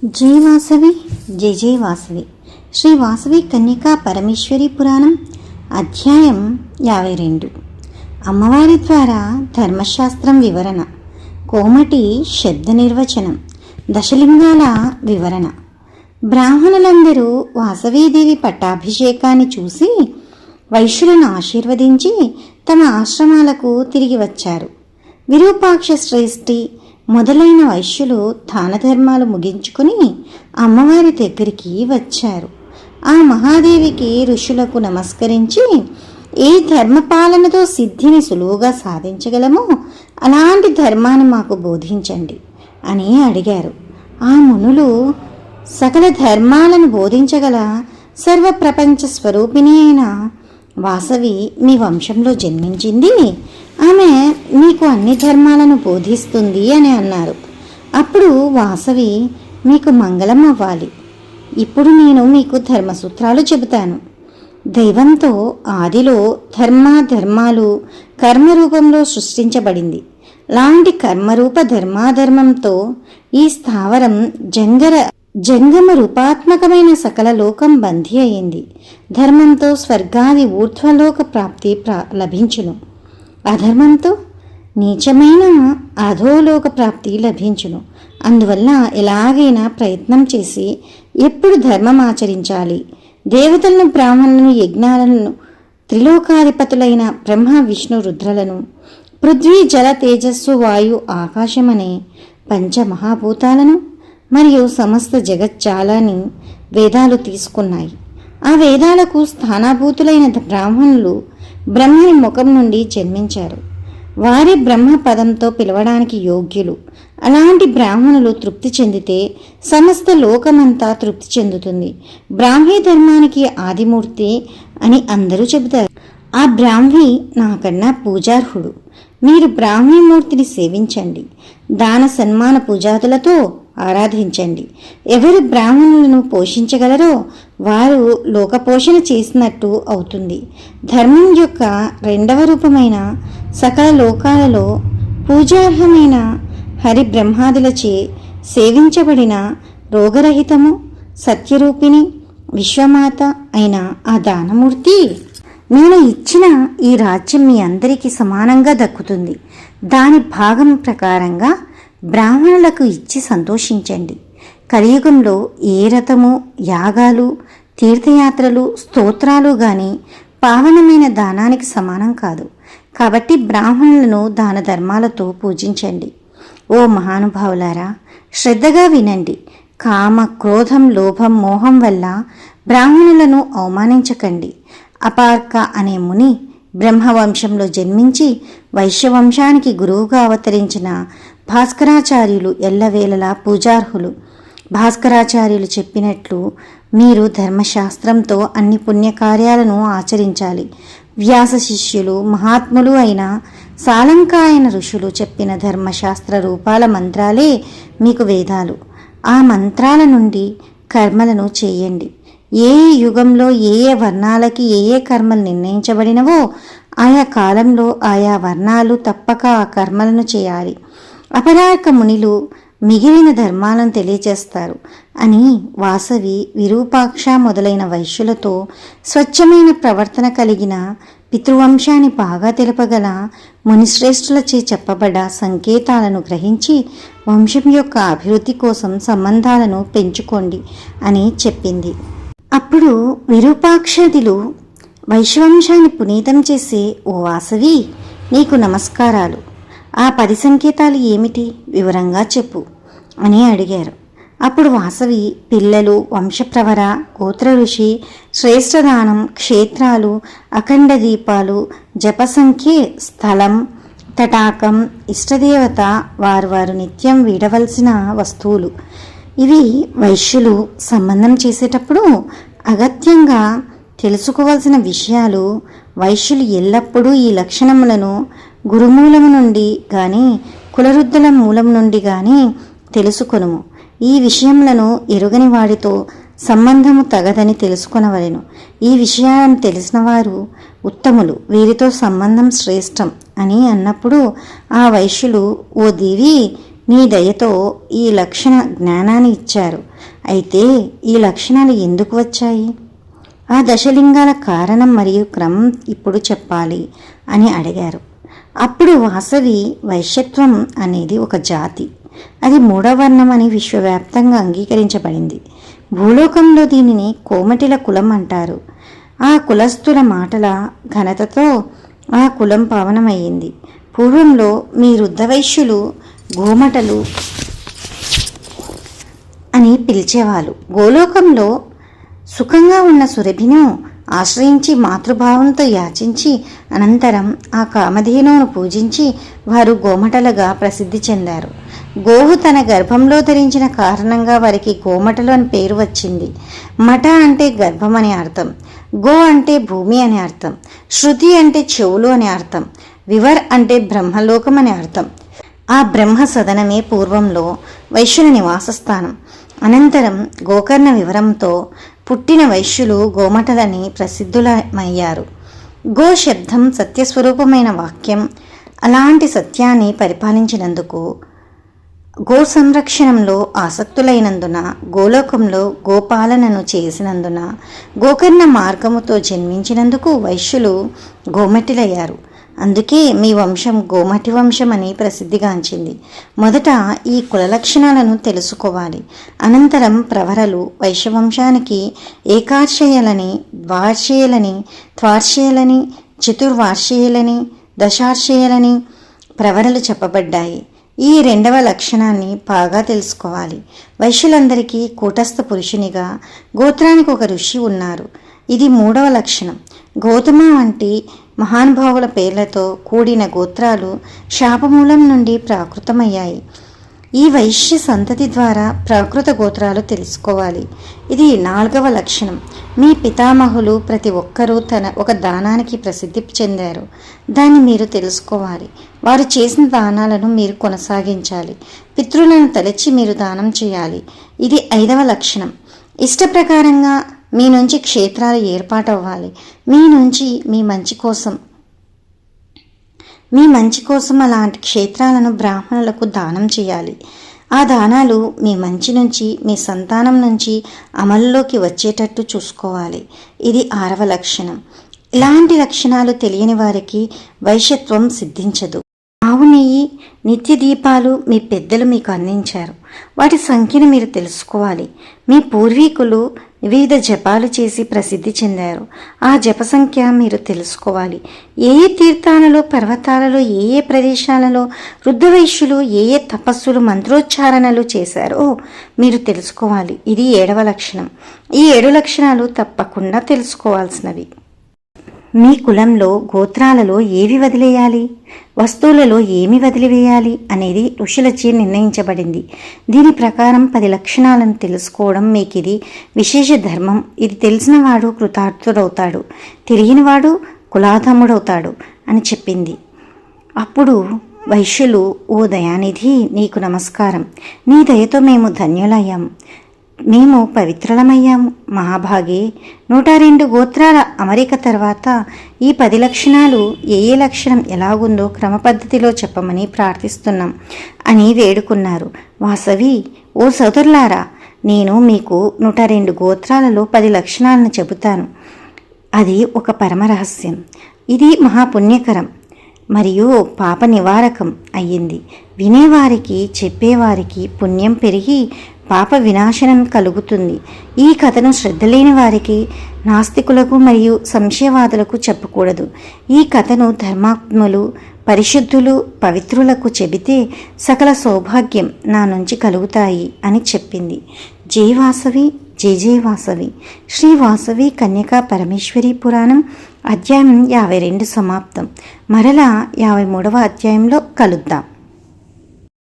జై వాసవి జై జై వాసవి. శ్రీ వాసవి కన్యకా పరమేశ్వరి పురాణం అధ్యాయం 52. అమ్మవారి ద్వారా ధర్మశాస్త్రం వివరణ, కోమటి శబ్ద నిర్వచనం, దశలింగాల వివరణ. బ్రాహ్మణులందరూ వాసవీదేవి పట్టాభిషేకాన్ని చూసి వైశ్యులను ఆశీర్వదించి తమ ఆశ్రమాలకు తిరిగి వచ్చారు. విరూపాక్ష శ్రేష్ఠి మొదలైన వైశ్యులు దాన ధర్మాలు ముగించుకుని అమ్మవారి దగ్గరికి వచ్చారు. ఆ మహాదేవికి ఋషులకు నమస్కరించి ఏ ధర్మపాలనతో సిద్ధిని సులువుగా సాధించగలమో అలాంటి ధర్మాన్ని మాకు బోధించండి అని అడిగారు. ఆ మునులు సకల ధర్మాలను బోధించగల సర్వప్రపంచ స్వరూపిణి అయిన వాసవి మీ వంశంలో జన్మించింది, ఆమె మీకు అన్ని ధర్మాలను బోధిస్తుంది అని అన్నారు. అప్పుడు వాసవి, మీకు మంగళం అవ్వాలి. ఇప్పుడు నేను మీకు ధర్మసూత్రాలు చెబుతాను. దైవంతో ఆదిలో ధర్మాలు కర్మరూపంలో సృష్టించబడింది. లాంటి కర్మరూప ధర్మాధర్మంతో ఈ స్థావరం జంగమ రూపాత్మకమైన సకల లోకం బంధీ అయింది. ధర్మంతో స్వర్గాది ఊర్ధ్వలోక ప్రాప్తి లభించును, అధర్మంతో నీచమైన అధోలోక ప్రాప్తి లభించును. అందువల్ల ఎలాగైనా ప్రయత్నం చేసి ఎప్పుడు ధర్మం ఆచరించాలి. దేవతలను, బ్రాహ్మణులను, యజ్ఞాలను, త్రిలోకాధిపతులైన బ్రహ్మ విష్ణు రుద్రలను, పృథ్వీ జల తేజస్సు వాయు ఆకాశమనే పంచమహాభూతాలను మరియు సమస్త జగజ్జాలాన్ని వేదాలు తీసుకున్నాయి. ఆ వేదాలకు స్థానాభూతులైన బ్రాహ్మణులు బ్రహ్మని ముఖం నుండి జన్మించారు. వారి బ్రహ్మ పదంతో పిలవడానికి యోగ్యులు. అలాంటి బ్రాహ్మణులు తృప్తి చెందితే సమస్త లోకమంతా తృప్తి చెందుతుంది. బ్రాహ్మీ ధర్మానికి ఆదిమూర్తి అని అందరూ చెబుతారు. ఆ బ్రాహ్మీ నాకన్నా పూజార్హుడు. మీరు బ్రాహ్మీమూర్తిని సేవించండి, దాన సన్మాన పూజాదులతో ఆరాధించండి. ఎవరు బ్రాహ్మణులను పోషించగలరో వారు లోకపోషణ చేసినట్టు అవుతుంది. ధర్మం యొక్క రెండవ రూపమైన సకల లోకాలలో పూజార్హమైన హరి బ్రహ్మాదులచే సేవించబడిన రోగరహితము సత్యరూపిణి విశ్వమాత అయిన ఆ దానమూర్తి, నేను ఇచ్చిన ఈ రాజ్యం మీ అందరికీ సమానంగా దక్కుతుంది. దాని భాగం ప్రకారంగా బ్రాహ్మణులకు ఇచ్చి సంతోషించండి. కలియుగంలో ఏ రథము, యాగాలు, తీర్థయాత్రలు, స్తోత్రాలు గాని పావనమైన దానానికి సమానం కాదు. కాబట్టి బ్రాహ్మణులను దాన ధర్మాలతో పూజించండి. ఓ మహానుభావులారా, శ్రద్ధగా వినండి. కామ, క్రోధం, లోభం, మోహం వల్ల బ్రాహ్మణులను అవమానించకండి. అపార్క అనే ముని బ్రహ్మవంశంలో జన్మించి వైశ్యవంశానికి గురువుగా అవతరించిన భాస్కరాచార్యులు ఎల్లవేళలా పూజార్హులు. భాస్కరాచార్యులు చెప్పినట్లు మీరు ధర్మశాస్త్రంతో అన్ని పుణ్యకార్యాలను ఆచరించాలి. వ్యాస శిష్యులు మహాత్ములు అయిన సాలంకాయన ఋషులు చెప్పిన ధర్మశాస్త్ర రూపాల మంత్రాలే మీకు వేదాలు. ఆ మంత్రాల నుండి కర్మలను చేయండి. ఏ యుగంలో ఏ వర్ణాలకి ఏ కర్మలు నిర్ణయించబడినవో ఆయా కాలంలో ఆయా వర్ణాలు తప్పక ఆ కర్మలను చేయాలి. అపరాక మునిలు మిగిలిన ధర్మాలను తెలియజేస్తారు అని వాసవి విరూపాక్ష మొదలైన వైశ్యులతో స్వచ్ఛమైన ప్రవర్తన కలిగిన పితృవంశాన్ని బాగా తెలుపగల మునిశ్రేష్ఠులచే చెప్పబడ్డ సంకేతాలను గ్రహించి వంశం యొక్క అభివృద్ధి కోసం సంబంధాలను పెంచుకోండి అని చెప్పింది. అప్పుడు విరూపాక్షదులు వైశ్యవంశాన్ని పునీతం చేసి, ఓ వాసవి, నీకు నమస్కారాలు. ఆ 10 సంకేతాలు ఏమిటి, వివరంగా చెప్పు అని అడిగారు. అప్పుడు వాసవి పిల్లలు, వంశప్రవర, గోత్ర ఋషి, శ్రేష్టదానం, క్షేత్రాలు, అఖండ దీపాలు, జపసంఖ్య, స్థలం, తటాకం, ఇష్టదేవత, వారు నిత్యం వీడవలసిన వస్తువులు, ఇవి వైశ్యులు సంబంధం చేసేటప్పుడు అగత్యంగా తెలుసుకోవలసిన విషయాలు. వైశ్యులు ఎల్లప్పుడూ ఈ లక్షణములను గురుమూలము నుండి గాని కులరుద్ధుల మూలం నుండి గాని తెలుసుకొనుము. ఈ విషయములను ఎరుగని వాడితో సంబంధము తగదని తెలుసుకొనవలెను. ఈ విషయాలను తెలిసిన వారు ఉత్తములు, వీరితో సంబంధం శ్రేష్టం అని అన్నప్పుడు ఆ వైశ్యులు, ఓ దేవి, నీ దయతో ఈ లక్షణ జ్ఞానాన్ని ఇచ్చారు. అయితే ఈ లక్షణాలు ఎందుకు వచ్చాయి? ఆ దశలింగాల కారణం మరియు క్రమం ఇప్పుడు చెప్పాలి అని అడిగారు. అప్పుడు వాసవి వైశ్యత్వం అనేది ఒక జాతి, అది మూడవ వర్ణం అని విశ్వవ్యాప్తంగా అంగీకరించబడింది. భూలోకంలో దీనిని కోమటిల కులం అంటారు. ఆ కులస్థుల మాటల ఘనతతో ఆ కులం పావనమయ్యింది. పూర్వంలో మీ రుద్రవైశ్యులు గోమటలు అని పిలిచేవాళ్ళు. గోలోకంలో సుఖంగా ఉన్న సురభిను ఆశ్రయించి మాతృభావంతో యాచించి అనంతరం ఆ కామధేనువును పూజించి వారు గోమటలుగా ప్రసిద్ధి చెందారు. గోవు తన గర్భంలో ధరించిన కారణంగా వారికి గోమటలు అని పేరు వచ్చింది. మఠ అంటే గర్భం అని అర్థం, గో అంటే భూమి అని అర్థం, శృతి అంటే చెవులు అని అర్థం, వివర్ అంటే బ్రహ్మలోకం అని అర్థం. ఆ బ్రహ్మ సదనమే పూర్వంలో వైశ్యుల నివాస స్థానం. అనంతరం గోకర్ణ వివరంతో పుట్టిన వైశ్యులు గోమటలని ప్రసిద్ధులమయ్యారు. గో శబ్దం సత్యస్వరూపమైన వాక్యం. అలాంటి సత్యాన్ని పరిపాలించినందుకు, గో సంరక్షణంలో ఆసక్తులైనందున, గోలోకంలో గోపాలనను చేసినందున, గోకర్ణ మార్గముతో జన్మించినందుకు వైశ్యులు గోమటిలయ్యారు. అందుకే మీ వంశం గోమటి వంశం అని ప్రసిద్ధిగాంచింది. మొదట ఈ కుల లక్షణాలను తెలుసుకోవాలి. అనంతరం ప్రవరలు వైశ్యవంశానికి ఏకార్షేయులని, ద్వార్షేయులని, త్వార్షేయులని, చతుర్వార్షేయులని, దశార్షేయులని ప్రవరలు చెప్పబడ్డాయి. ఈ రెండవ లక్షణాన్ని బాగా తెలుసుకోవాలి. వైశ్యులందరికీ కూటస్థ పురుషునిగా గోత్రానికి ఒక ఋషి ఉన్నారు. ఇది మూడవ లక్షణం. గౌతమ వంటి మహానుభావుల పేర్లతో కూడిన గోత్రాలు శాపమూలం నుండి ప్రాకృతమయ్యాయి. ఈ వైశ్య సంతతి ద్వారా ప్రాకృత గోత్రాలు తెలుసుకోవాలి. ఇది నాలుగవ లక్షణం. మీ పితామహులు ప్రతి ఒక్కరూ ఒక దానానికి ప్రసిద్ధి చెందారు. దాన్ని మీరు తెలుసుకోవాలి. వారు చేసిన దానాలను మీరు కొనసాగించాలి. పితృలను తలచి మీరు దానం చేయాలి. ఇది ఐదవ లక్షణం. ఇష్ట ప్రకారంగా మీ నుంచి క్షేత్రాలు ఏర్పాటవ్వాలి. మీ మంచి కోసం అలాంటి క్షేత్రాలను బ్రాహ్మణులకు దానం చేయాలి. ఆ దానాలు మీ మంచి నుంచి, మీ సంతానం నుంచి అమల్లోకి వచ్చేటట్టు చూసుకోవాలి. ఇది ఆరవ లక్షణం. ఇలాంటి లక్షణాలు తెలియని వారికి వైశ్యత్వం సిద్ధించదు. ఆవు నెయ్యి, నిత్య దీపాలు మీ పెద్దలు మీకు అందించారు. వాటి సంఖ్యను మీరు తెలుసుకోవాలి. మీ పూర్వీకులు వివిధ జపాలు చేసి ప్రసిద్ధి చెందారు. ఆ జప సంఖ్య మీరు తెలుసుకోవాలి. ఏ ఏ తీర్థాలలో, పర్వతాలలో, ఏ ఏ ప్రదేశాలలో రుద్రవైశ్యులు ఏ ఏ తపస్సులు, మంత్రోచ్చారణలు చేశారో మీరు తెలుసుకోవాలి. ఇది ఏడవ లక్షణం. ఈ 7 లక్షణాలు తప్పకుండా తెలుసుకోవాల్సినవి. మీ కులంలో గోత్రాలలో ఏవి వదిలేయాలి, వస్తువులలో ఏమి వదిలివేయాలి అనేది ఋషులచే నిర్ణయించబడింది. దీని ప్రకారం 10 లక్షణాలను తెలుసుకోవడం మీకు ఇది విశేష ధర్మం. ఇది తెలిసినవాడు కృతార్థుడవుతాడు, తెలియనివాడు కులాధముడవుతాడు అని చెప్పింది. అప్పుడు వైశ్యులు, ఓ దయానిధి, నీకు నమస్కారం. నీ దయతో మేము ధన్యులయ్యాము, మేము పవిత్రులమయ్యాము. మహాభాగే, 102 గోత్రాల అమరిక తర్వాత ఈ 10 లక్షణాలు ఏ ఏ లక్షణం ఎలాగుందో క్రమ పద్ధతిలో చెప్పమని ప్రార్థిస్తున్నాం అని వేడుకున్నారు. వాసవి, ఓ సోదరులారా, నేను మీకు 102 గోత్రాలలో 10 లక్షణాలను చెబుతాను. అది ఒక పరమరహస్యం. ఇది మహాపుణ్యకరం మరియు పాప నివారకం అయ్యింది. వినేవారికి, చెప్పేవారికి పుణ్యం పెరిగి పాప వినాశనం కలుగుతుంది. ఈ కథను శ్రద్ధ లేని వారికి, నాస్తికులకు మరియు సంశయవాదులకు చెప్పకూడదు. ఈ కథను ధర్మాత్ములు, పరిశుద్ధులు, పవిత్రులకు చెబితే సకల సౌభాగ్యం నా నుంచి కలుగుతాయి అని చెప్పింది. జై వాసవి, జై జై వాసవి. శ్రీ వాసవి కన్యకా పరమేశ్వరి పురాణం అధ్యాయం 52 సమాప్తం. మరలా 53వ అధ్యాయంలో కలుద్దాం.